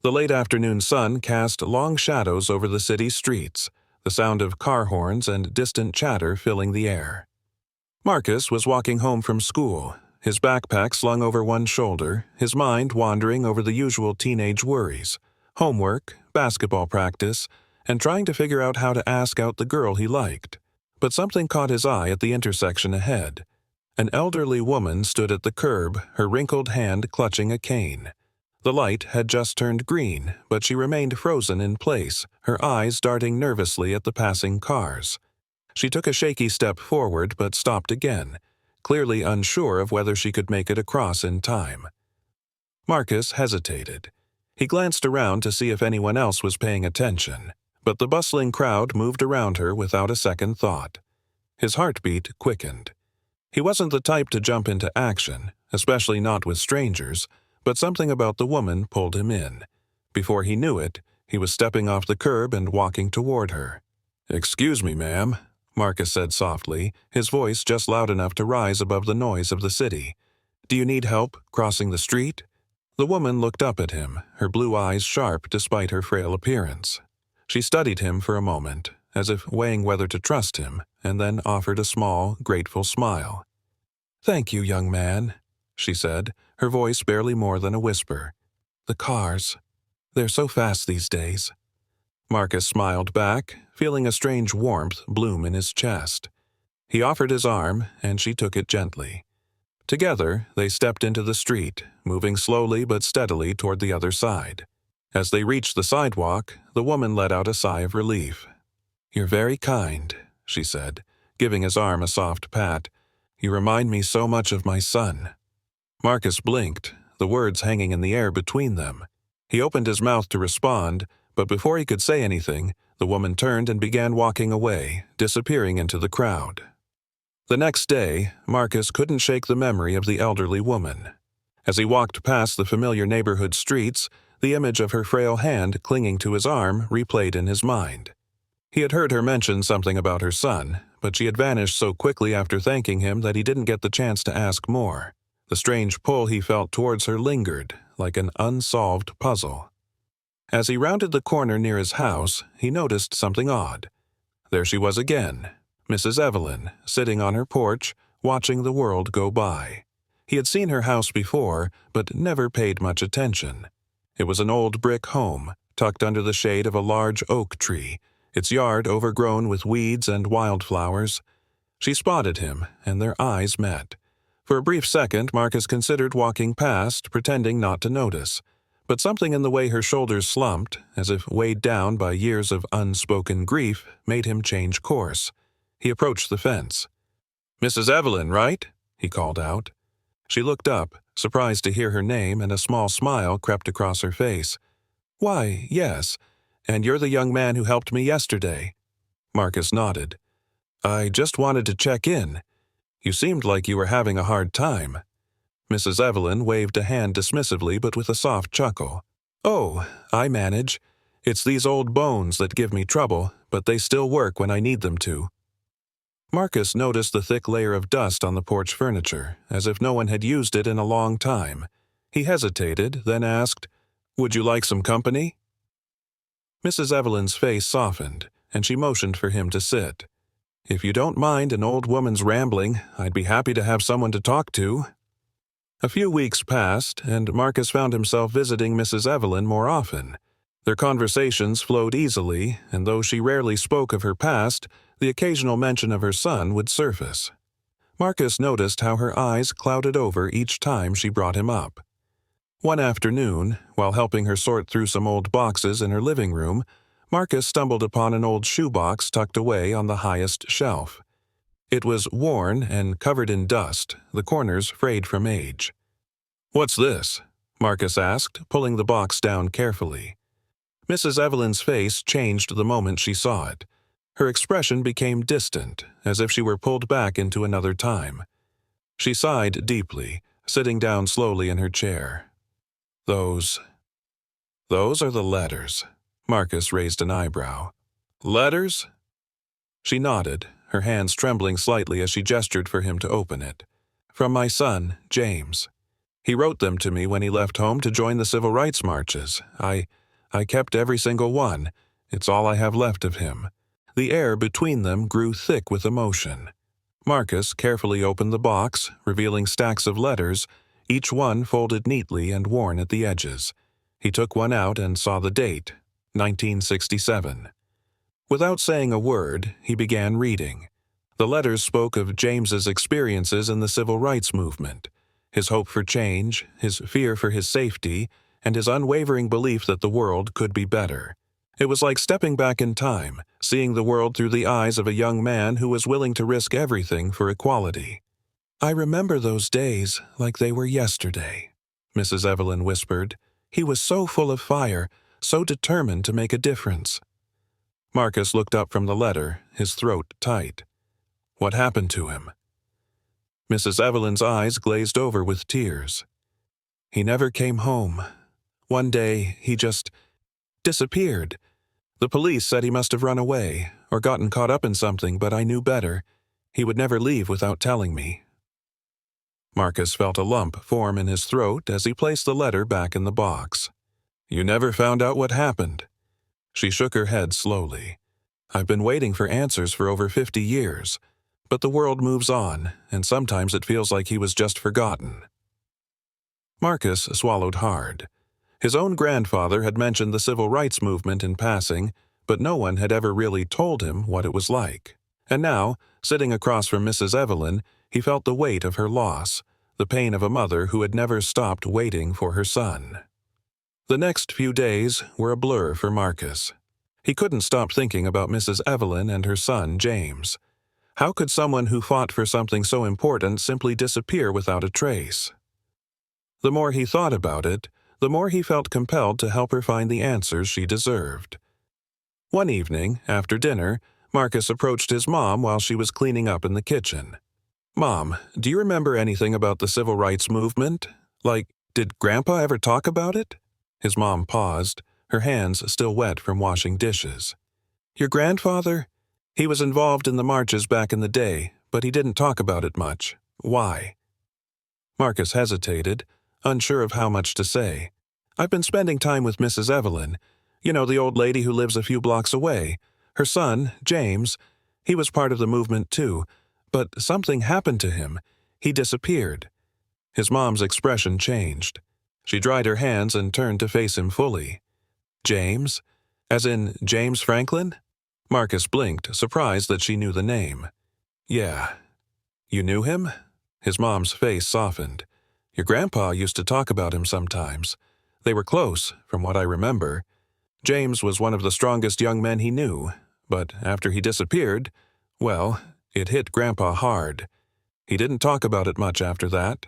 The late afternoon sun cast long shadows over the city streets, the sound of car horns and distant chatter filling the air. Marcus was walking home from school, his backpack slung over one shoulder, his mind wandering over the usual teenage worries, homework, basketball practice, and trying to figure out how to ask out the girl he liked. But something caught his eye at the intersection ahead. An elderly woman stood at the curb, her wrinkled hand clutching a cane. The light had just turned green, but she remained frozen in place, her eyes darting nervously at the passing cars. She took a shaky step forward but stopped again, clearly unsure of whether she could make it across in time. Marcus hesitated. He glanced around to see if anyone else was paying attention, but the bustling crowd moved around her without a second thought. His heartbeat quickened. He wasn't the type to jump into action, especially not with strangers, but something about the woman pulled him in. Before he knew it, he was stepping off the curb and walking toward her. "Excuse me, ma'am," Marcus said softly, his voice just loud enough to rise above the noise of the city. "Do you need help crossing the street?" The woman looked up at him, her blue eyes sharp despite her frail appearance. She studied him for a moment, as if weighing whether to trust him, and then offered a small, grateful smile. "Thank you, young man," she said, her voice barely more than a whisper. "The cars. They're so fast these days." Marcus smiled back, feeling a strange warmth bloom in his chest. He offered his arm, and she took it gently. Together, they stepped into the street, moving slowly but steadily toward the other side. As they reached the sidewalk, the woman let out a sigh of relief. "You're very kind," she said, giving his arm a soft pat. "You remind me so much of my son." Marcus blinked, the words hanging in the air between them. He opened his mouth to respond, but before he could say anything, the woman turned and began walking away, disappearing into the crowd. The next day, Marcus couldn't shake the memory of the elderly woman. As he walked past the familiar neighborhood streets, the image of her frail hand clinging to his arm replayed in his mind. He had heard her mention something about her son, but she had vanished so quickly after thanking him that he didn't get the chance to ask more. The strange pull he felt towards her lingered, like an unsolved puzzle. As he rounded the corner near his house, he noticed something odd. There she was again, Mrs. Evelyn, sitting on her porch, watching the world go by. He had seen her house before, but never paid much attention. It was an old brick home, tucked under the shade of a large oak tree, its yard overgrown with weeds and wildflowers. She spotted him, and their eyes met. For a brief second, Marcus considered walking past, pretending not to notice. But something in the way her shoulders slumped, as if weighed down by years of unspoken grief, made him change course. He approached the fence. "Mrs. Evelyn, right?" he called out. She looked up, surprised to hear her name, and a small smile crept across her face. "Why, yes. And you're the young man who helped me yesterday." Marcus nodded. "I just wanted to check in. You seemed like you were having a hard time." Mrs. Evelyn waved a hand dismissively but with a soft chuckle. "Oh, I manage. It's these old bones that give me trouble, but they still work when I need them to." Marcus noticed the thick layer of dust on the porch furniture, as if no one had used it in a long time. He hesitated, then asked, "Would you like some company?" Mrs. Evelyn's face softened, and she motioned for him to sit. "If you don't mind an old woman's rambling, I'd be happy to have someone to talk to." A few weeks passed, and Marcus found himself visiting Mrs. Evelyn more often. Their conversations flowed easily, and though she rarely spoke of her past, the occasional mention of her son would surface. Marcus noticed how her eyes clouded over each time she brought him up. One afternoon, while helping her sort through some old boxes in her living room, Marcus stumbled upon an old shoebox tucked away on the highest shelf. It was worn and covered in dust, the corners frayed from age. "What's this?" Marcus asked, pulling the box down carefully. Mrs. Evelyn's face changed the moment she saw it. Her expression became distant, as if she were pulled back into another time. She sighed deeply, sitting down slowly in her chair. Those are the letters." Marcus raised an eyebrow. "Letters?" She nodded, her hands trembling slightly as she gestured for him to open it. "From my son, James." He wrote them to me when he left home to join the civil rights marches. I kept every single one. It's all I have left of him." The air between them grew thick with emotion. Marcus carefully opened the box, revealing stacks of letters, each one folded neatly and worn at the edges. He took one out and saw the date, 1967. Without saying a word, he began reading. The letters spoke of James's experiences in the civil rights movement, his hope for change, his fear for his safety, and his unwavering belief that the world could be better. It was like stepping back in time, seeing the world through the eyes of a young man who was willing to risk everything for equality. "I remember those days like they were yesterday," Mrs. Evelyn whispered. "He was so full of fire, so determined to make a difference." Marcus looked up from the letter, his throat tight. "What happened to him?" Mrs. Evelyn's eyes glazed over with tears. "He never came home. One day, he just disappeared. The police said he must have run away, or gotten caught up in something, but I knew better. He would never leave without telling me." Marcus felt a lump form in his throat as he placed the letter back in the box. "You never found out what happened?" She shook her head slowly. "I've been waiting for answers for over 50 years. But the world moves on, and sometimes it feels like he was just forgotten." Marcus swallowed hard. His own grandfather had mentioned the civil rights movement in passing, but no one had ever really told him what it was like. And now, sitting across from Mrs. Evelyn, he felt the weight of her loss, the pain of a mother who had never stopped waiting for her son. The next few days were a blur for Marcus. He couldn't stop thinking about Mrs. Evelyn and her son, James. How could someone who fought for something so important simply disappear without a trace? The more he thought about it, the more he felt compelled to help her find the answers she deserved. One evening, after dinner, Marcus approached his mom while she was cleaning up in the kitchen. "Mom, do you remember anything about the civil rights movement? Like, did Grandpa ever talk about it?" His mom paused, her hands still wet from washing dishes. "Your grandfather? He was involved in the marches back in the day, but he didn't talk about it much. Why?" Marcus hesitated, unsure of how much to say. "I've been spending time with Mrs. Evelyn. You know, the old lady who lives a few blocks away. Her son, James, he was part of the movement too, but something happened to him. He disappeared." His mom's expression changed. She dried her hands and turned to face him fully. "James? As in James Franklin?" Marcus blinked, surprised that she knew the name. "Yeah." "You knew him?" His mom's face softened. "Your grandpa used to talk about him sometimes. They were close, from what I remember. James was one of the strongest young men he knew, but after he disappeared, well, it hit Grandpa hard. He didn't talk about it much after that."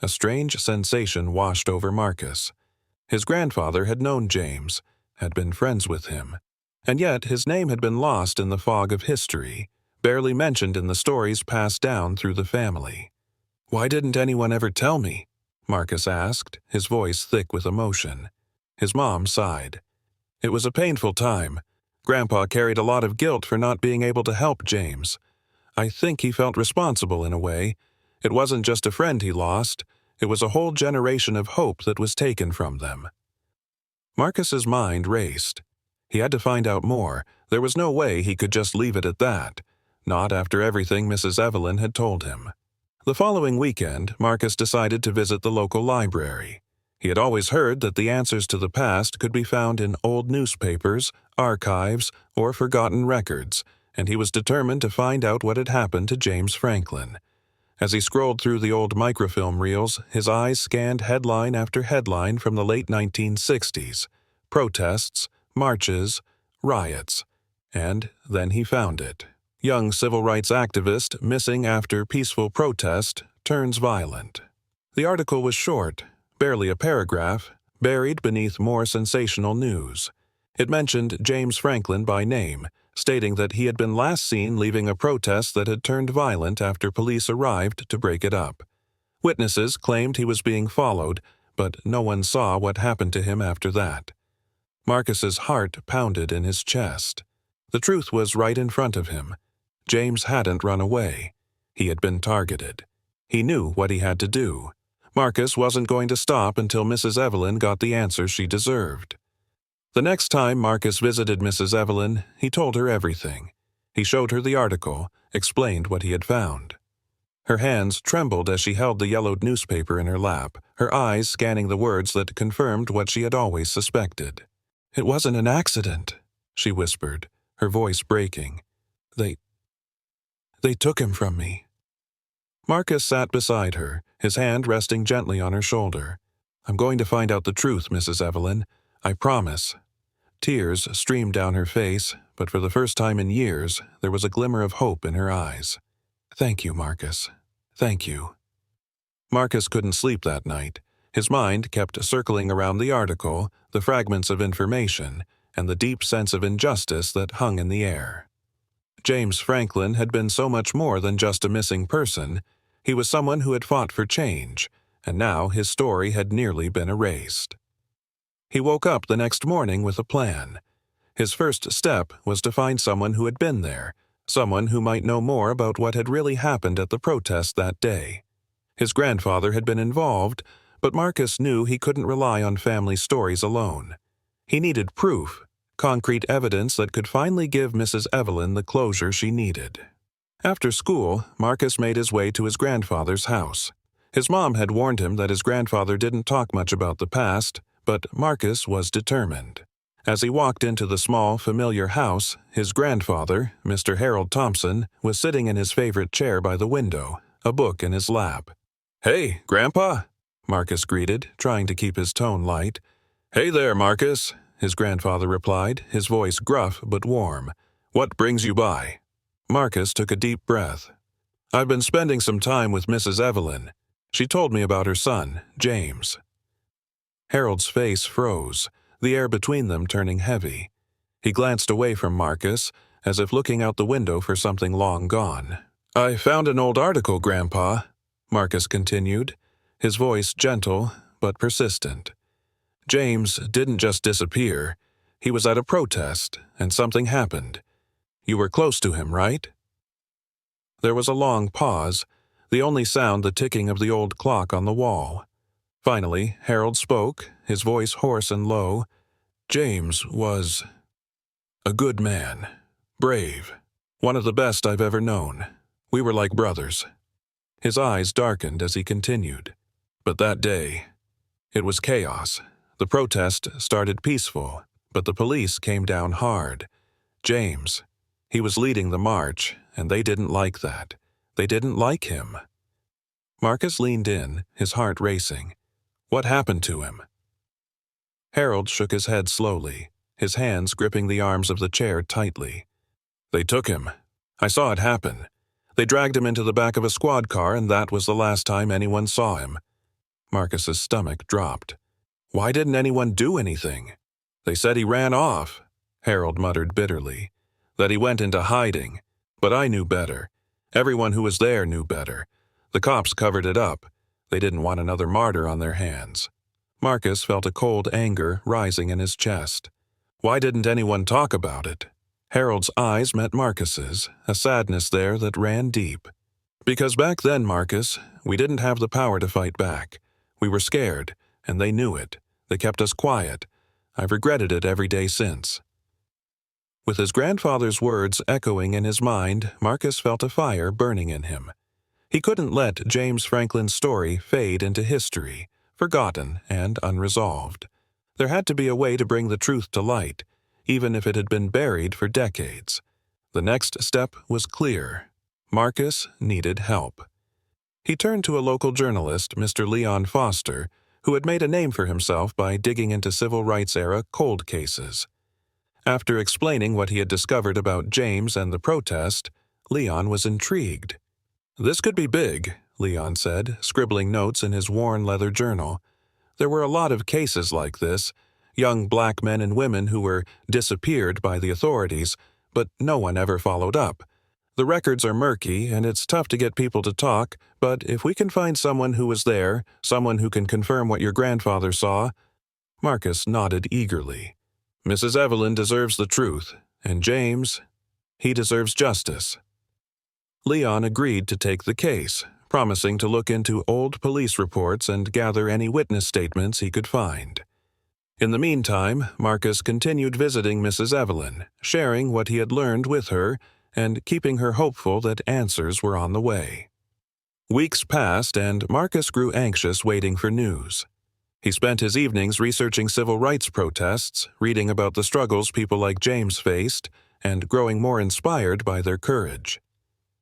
A strange sensation washed over Marcus. His grandfather had known James, had been friends with him, and yet his name had been lost in the fog of history, barely mentioned in the stories passed down through the family. "Why didn't anyone ever tell me?" Marcus asked, his voice thick with emotion. His mom sighed. "It was a painful time. Grandpa carried a lot of guilt for not being able to help James. I think he felt responsible in a way. It wasn't just a friend he lost, it was a whole generation of hope that was taken from them." Marcus's mind raced. He had to find out more. There was no way he could just leave it at that, not after everything Mrs. Evelyn had told him. The following weekend, Marcus decided to visit the local library. He had always heard that the answers to the past could be found in old newspapers, archives, or forgotten records, and he was determined to find out what had happened to James Franklin. As he scrolled through the old microfilm reels, his eyes scanned headline after headline from the late 1960s. Protests, marches, riots. And then he found it. Young civil rights activist missing after peaceful protest turns violent. The article was short, barely a paragraph, buried beneath more sensational news. It mentioned James Franklin by name, stating that he had been last seen leaving a protest that had turned violent after police arrived to break it up. Witnesses claimed he was being followed, but no one saw what happened to him after that. Marcus's heart pounded in his chest. The truth was right in front of him. James hadn't run away. He had been targeted. He knew what he had to do. Marcus wasn't going to stop until Mrs. Evelyn got the answer she deserved. The next time Marcus visited Mrs. Evelyn, he told her everything. He showed her the article, explained what he had found. Her hands trembled as she held the yellowed newspaper in her lap, her eyes scanning the words that confirmed what she had always suspected. "It wasn't an accident," she whispered, her voice breaking. They took him from me." Marcus sat beside her, his hand resting gently on her shoulder. "I'm going to find out the truth, Mrs. Evelyn. I promise." Tears streamed down her face, but for the first time in years, there was a glimmer of hope in her eyes. "Thank you, Marcus. Thank you." Marcus couldn't sleep that night. His mind kept circling around the article, the fragments of information, and the deep sense of injustice that hung in the air. James Franklin had been so much more than just a missing person. He was someone who had fought for change, and now his story had nearly been erased. He woke up the next morning with a plan. His first step was to find someone who had been there, someone who might know more about what had really happened at the protest that day. His grandfather had been involved, but Marcus knew he couldn't rely on family stories alone. He needed proof, concrete evidence that could finally give Mrs. Evelyn the closure she needed. After school, Marcus made his way to his grandfather's house. His mom had warned him that his grandfather didn't talk much about the past, but Marcus was determined. As he walked into the small, familiar house, his grandfather, Mr. Harold Thompson, was sitting in his favorite chair by the window, a book in his lap. "Hey, Grandpa," Marcus greeted, trying to keep his tone light. "Hey there, Marcus," his grandfather replied, his voice gruff but warm. "What brings you by?" Marcus took a deep breath. "I've been spending some time with Mrs. Evelyn. She told me about her son, James." Harold's face froze, the air between them turning heavy. He glanced away from Marcus, as if looking out the window for something long gone. "I found an old article, Grandpa," Marcus continued, his voice gentle but persistent. "James didn't just disappear. He was at a protest, and something happened. You were close to him, right?" There was a long pause, the only sound the ticking of the old clock on the wall. Finally, Harold spoke, his voice hoarse and low. "James was a good man, brave, one of the best I've ever known. We were like brothers." His eyes darkened as he continued. "But that day, it was chaos. The protest started peaceful, but the police came down hard. James, he was leading the march, and they didn't like that. They didn't like him." Marcus leaned in, his heart racing. "What happened to him?" Harold shook his head slowly, his hands gripping the arms of the chair tightly. "They took him. I saw it happen. They dragged him into the back of a squad car, and that was the last time anyone saw him." Marcus's stomach dropped. "Why didn't anyone do anything?" "They said he ran off," Harold muttered bitterly. "That he went into hiding. But I knew better. Everyone who was there knew better. The cops covered it up. They didn't want another martyr on their hands." Marcus felt a cold anger rising in his chest. Why didn't anyone talk about it? Harold's eyes met Marcus's, a sadness there that ran deep. "Because back then, Marcus, we didn't have the power to fight back. We were scared, and they knew it. They kept us quiet. I've regretted it every day since." With his grandfather's words echoing in his mind, Marcus felt a fire burning in him. He couldn't let James Franklin's story fade into history, forgotten and unresolved. There had to be a way to bring the truth to light, even if it had been buried for decades. The next step was clear. Marcus needed help. He turned to a local journalist, Mr. Leon Foster, who had made a name for himself by digging into civil rights-era cold cases. After explaining what he had discovered about James and the protest, Leon was intrigued. "This could be big," Leon said, scribbling notes in his worn leather journal. "There were a lot of cases like this, young black men and women who were disappeared by the authorities, but no one ever followed up. The records are murky, and it's tough to get people to talk, but if we can find someone who was there, someone who can confirm what your grandfather saw—" Marcus nodded eagerly. "Mrs. Evelyn deserves the truth, and James, he deserves justice." Leon agreed to take the case, promising to look into old police reports and gather any witness statements he could find. In the meantime, Marcus continued visiting Mrs. Evelyn, sharing what he had learned with her and keeping her hopeful that answers were on the way. Weeks passed, and Marcus grew anxious waiting for news. He spent his evenings researching civil rights protests, reading about the struggles people like James faced, and growing more inspired by their courage.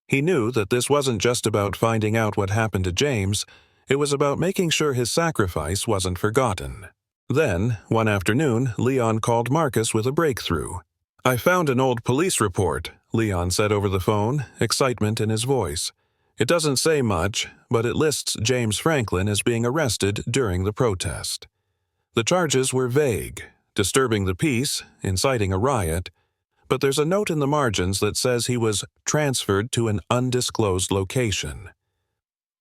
He knew that this wasn't just about finding out what happened to James, it was about making sure his sacrifice wasn't forgotten. Then, one afternoon, Leon called Marcus with a breakthrough. "I found an old police report," Leon said over the phone, excitement in his voice. "It doesn't say much, but it lists James Franklin as being arrested during the protest. The charges were vague, disturbing the peace, inciting a riot, but there's a note in the margins that says he was transferred to an undisclosed location.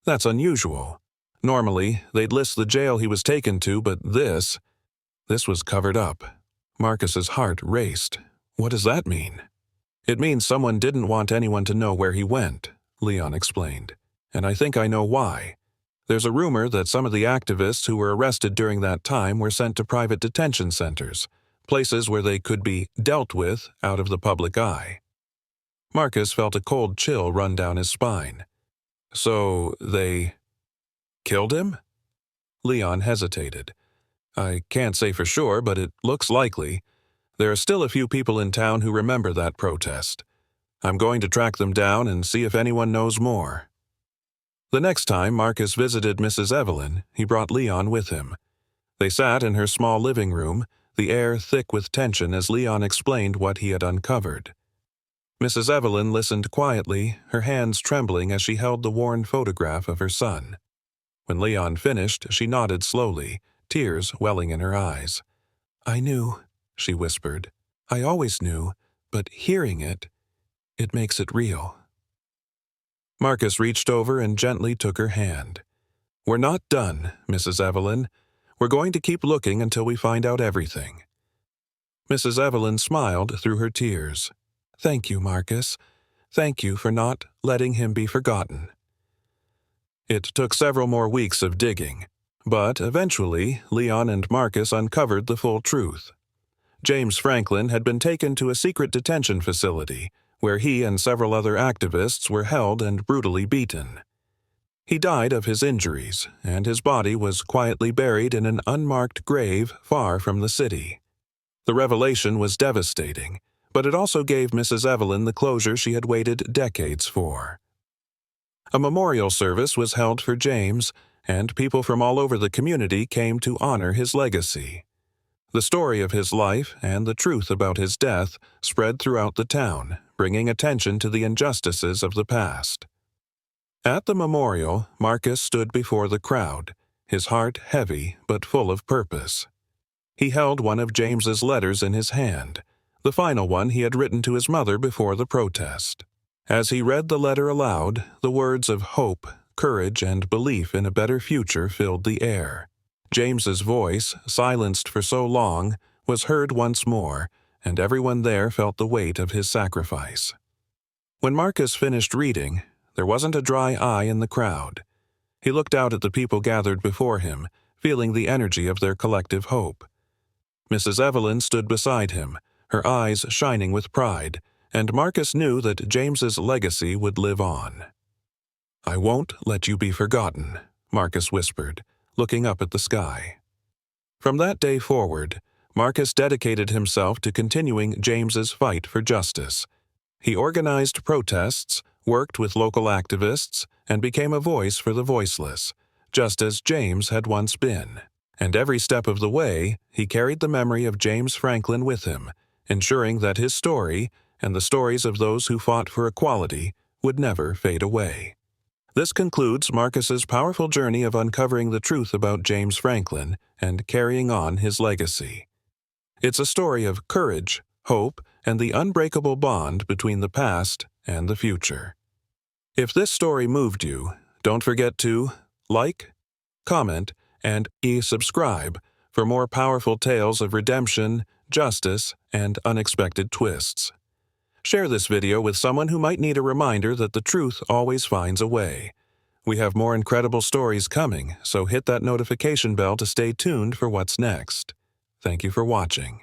That's unusual. Normally, they'd list the jail he was taken to, but this was covered up." Marcus's heart raced. "What does that mean?" "It means someone didn't want anyone to know where he went," Leon explained. "And I think I know why. There's a rumor that some of the activists who were arrested during that time were sent to private detention centers, places where they could be dealt with out of the public eye." Marcus felt a cold chill run down his spine. "So they killed him?" Leon hesitated. "I can't say for sure, but it looks likely. There are still a few people in town who remember that protest. I'm going to track them down and see if anyone knows more." The next time Marcus visited Mrs. Evelyn, he brought Leon with him. They sat in her small living room, the air thick with tension as Leon explained what he had uncovered. Mrs. Evelyn listened quietly, her hands trembling as she held the worn photograph of her son. When Leon finished, she nodded slowly, tears welling in her eyes. "I knew," she whispered. "I always knew, but hearing it makes it real." Marcus reached over and gently took her hand. "We're not done, Mrs. Evelyn. We're going to keep looking until we find out everything." Mrs. Evelyn smiled through her tears. "Thank you, Marcus. Thank you for not letting him be forgotten." It took several more weeks of digging, but eventually Leon and Marcus uncovered the full truth. James Franklin had been taken to a secret detention facility, where he and several other activists were held and brutally beaten. He died of his injuries, and his body was quietly buried in an unmarked grave far from the city. The revelation was devastating, but it also gave Mrs. Evelyn the closure she had waited decades for. A memorial service was held for James, and people from all over the community came to honor his legacy. The story of his life and the truth about his death spread throughout the town, bringing attention to the injustices of the past. At the memorial, Marcus stood before the crowd, his heart heavy but full of purpose. He held one of James's letters in his hand, the final one he had written to his mother before the protest. As he read the letter aloud, the words of hope, courage, and belief in a better future filled the air. James's voice, silenced for so long, was heard once more, and everyone there felt the weight of his sacrifice. When Marcus finished reading, there wasn't a dry eye in the crowd. He looked out at the people gathered before him, feeling the energy of their collective hope. Mrs. Evelyn stood beside him, her eyes shining with pride, and Marcus knew that James's legacy would live on. "I won't let you be forgotten," Marcus whispered, looking up at the sky. From that day forward, Marcus dedicated himself to continuing James's fight for justice. He organized protests, worked with local activists, and became a voice for the voiceless, just as James had once been. And every step of the way, he carried the memory of James Franklin with him, ensuring that his story, and the stories of those who fought for equality, would never fade away. This concludes Marcus's powerful journey of uncovering the truth about James Franklin and carrying on his legacy. It's a story of courage, hope, and the unbreakable bond between the past and the future. If this story moved you, don't forget to like, comment, and subscribe for more powerful tales of redemption, justice, and unexpected twists. Share this video with someone who might need a reminder that the truth always finds a way. We have more incredible stories coming, so hit that notification bell to stay tuned for what's next. Thank you for watching.